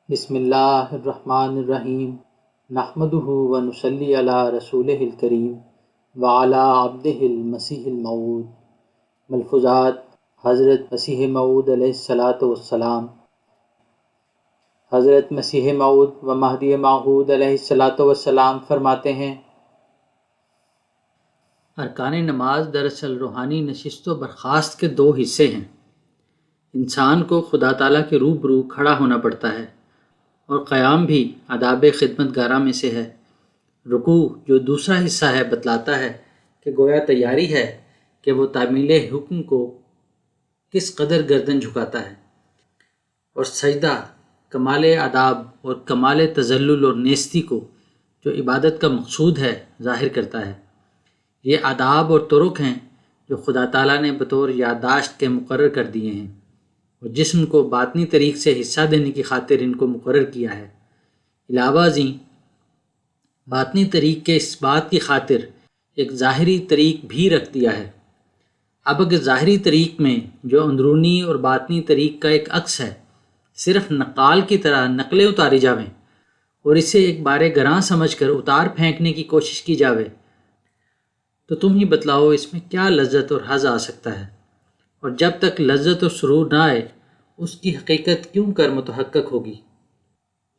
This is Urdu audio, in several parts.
بسم اللہ الرحمن الرحیم نحمدہ ونصلی علی رسولہ الکریم وعلی عبدہ المسیح الموعود۔ ملفوظات حضرت مسیح موعود علیہ السلام۔ حضرت مسیح موعود و مہدی موعود علیہ السلام فرماتے ہیں، ارکان نماز دراصل روحانی نشست و برخاست کے دو حصے ہیں۔ انسان کو خدا تعالیٰ کے روبرو کھڑا ہونا پڑتا ہے، اور قیام بھی آداب خدمت گارہ میں سے ہے۔ رکوع جو دوسرا حصہ ہے بتلاتا ہے کہ گویا تیاری ہے کہ وہ تعمیل حکم کو کس قدر گردن جھکاتا ہے، اور سجدہ کمال آداب اور کمال تذلل اور نیستی کو جو عبادت کا مقصود ہے ظاہر کرتا ہے۔ یہ آداب اور طرق ہیں جو خدا تعالیٰ نے بطور یادداشت کے مقرر کر دیے ہیں، اور جسم کو باطنی طریق سے حصہ دینے کی خاطر ان کو مقرر کیا ہے۔ علاوہ ازیں باطنی طریق کے اس بات کی خاطر ایک ظاہری طریق بھی رکھ دیا ہے۔ اب اگر ظاہری طریق میں جو اندرونی اور باطنی طریق کا ایک عکس ہے صرف نقال کی طرح نقلیں اتاری جاویں اور اسے ایک بار گراں سمجھ کر اتار پھینکنے کی کوشش کی جاوے، تو تم ہی بتلاؤ اس میں کیا لذت اور حظ آ سکتا ہے؟ اور جب تک لذت اور سرور نہ آئے اس کی حقیقت کیوں کر متحقق ہوگی؟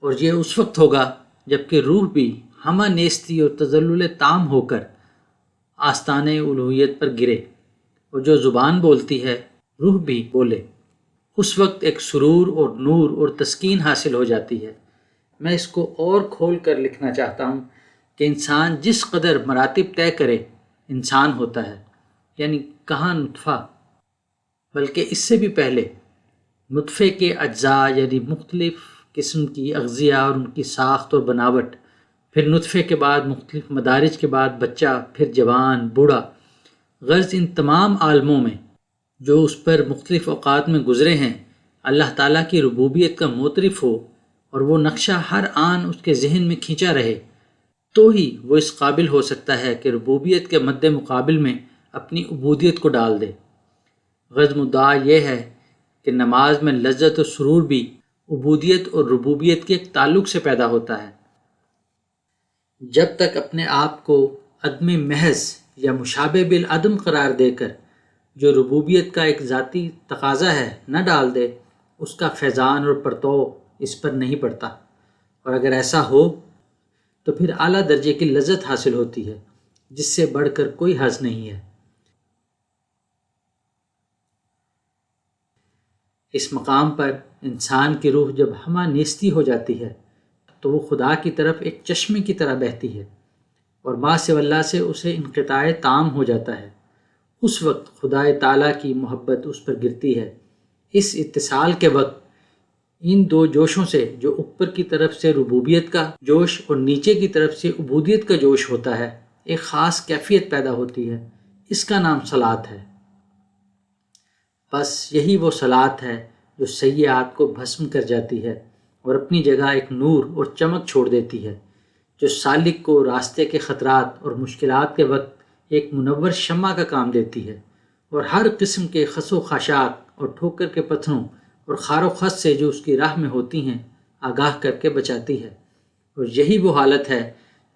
اور یہ اس وقت ہوگا جب کہ روح بھی ہمہ نیستی اور تذلل تام ہو کر آستان الوہیت پر گرے، اور جو زبان بولتی ہے روح بھی بولے۔ اس وقت ایک سرور اور نور اور تسکین حاصل ہو جاتی ہے۔ میں اس کو اور کھول کر لکھنا چاہتا ہوں کہ انسان جس قدر مراتب طے کرے انسان ہوتا ہے، یعنی کہاں نطفہ، بلکہ اس سے بھی پہلے نطفے کے اجزاء یعنی مختلف قسم کی اغذیہ اور ان کی ساخت اور بناوٹ، پھر نطفے کے بعد مختلف مدارج کے بعد بچہ، پھر جوان، بوڑھا۔ غرض ان تمام عالموں میں جو اس پر مختلف اوقات میں گزرے ہیں اللہ تعالیٰ کی ربوبیت کا معترف ہو، اور وہ نقشہ ہر آن اس کے ذہن میں کھینچا رہے، تو ہی وہ اس قابل ہو سکتا ہے کہ ربوبیت کے مد مقابل میں اپنی عبودیت کو ڈال دے۔ غرض مدعا یہ ہے کہ نماز میں لذت و سرور بھی عبودیت اور ربوبیت کے ایک تعلق سے پیدا ہوتا ہے۔ جب تک اپنے آپ کو عدم محض یا مشابہ بالعدم قرار دے کر جو ربوبیت کا ایک ذاتی تقاضا ہے نہ ڈال دے، اس کا فیضان اور پرتو اس پر نہیں پڑتا، اور اگر ایسا ہو تو پھر اعلیٰ درجے کی لذت حاصل ہوتی ہے جس سے بڑھ کر کوئی حظ نہیں ہے۔ اس مقام پر انسان کی روح جب ہمہ نیستی ہو جاتی ہے تو وہ خدا کی طرف ایک چشمے کی طرح بہتی ہے، اور ما سوی اللہ سے اسے انقطاع تام ہو جاتا ہے۔ اس وقت خدا تعالیٰ کی محبت اس پر گرتی ہے۔ اس اتصال کے وقت ان دو جوشوں سے جو اوپر کی طرف سے ربوبیت کا جوش اور نیچے کی طرف سے عبودیت کا جوش ہوتا ہے، ایک خاص کیفیت پیدا ہوتی ہے۔ اس کا نام صلاۃ ہے۔ بس یہی وہ صلاۃ ہے جو سیئات کو بھسم کر جاتی ہے اور اپنی جگہ ایک نور اور چمک چھوڑ دیتی ہے، جو سالک کو راستے کے خطرات اور مشکلات کے وقت ایک منور شمع کا کام دیتی ہے، اور ہر قسم کے خس و خاشاک اور ٹھوکر کے پتھروں اور خار و خس سے جو اس کی راہ میں ہوتی ہیں آگاہ کر کے بچاتی ہے۔ اور یہی وہ حالت ہے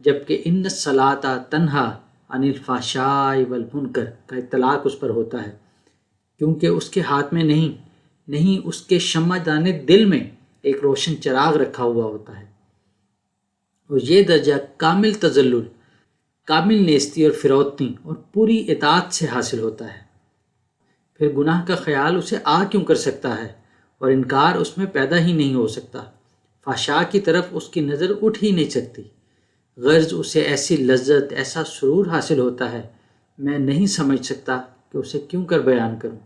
جب کہ ان الصلاۃ تنہی عن الفحشاء والمنکر کا اطلاق اس پر ہوتا ہے، کیونکہ اس کے ہاتھ میں نہیں اس کے شمع دان دل میں ایک روشن چراغ رکھا ہوا ہوتا ہے۔ اور یہ درجہ کامل تذلل، کامل نیستی اور فروتنی اور پوری اطاعت سے حاصل ہوتا ہے۔ پھر گناہ کا خیال اسے آ کیوں کر سکتا ہے، اور انکار اس میں پیدا ہی نہیں ہو سکتا، فحشاء کی طرف اس کی نظر اٹھ ہی نہیں سکتی۔ غرض اسے ایسی لذت، ایسا سرور حاصل ہوتا ہے، میں نہیں سمجھ سکتا کہ اسے کیوں کر بیان کروں۔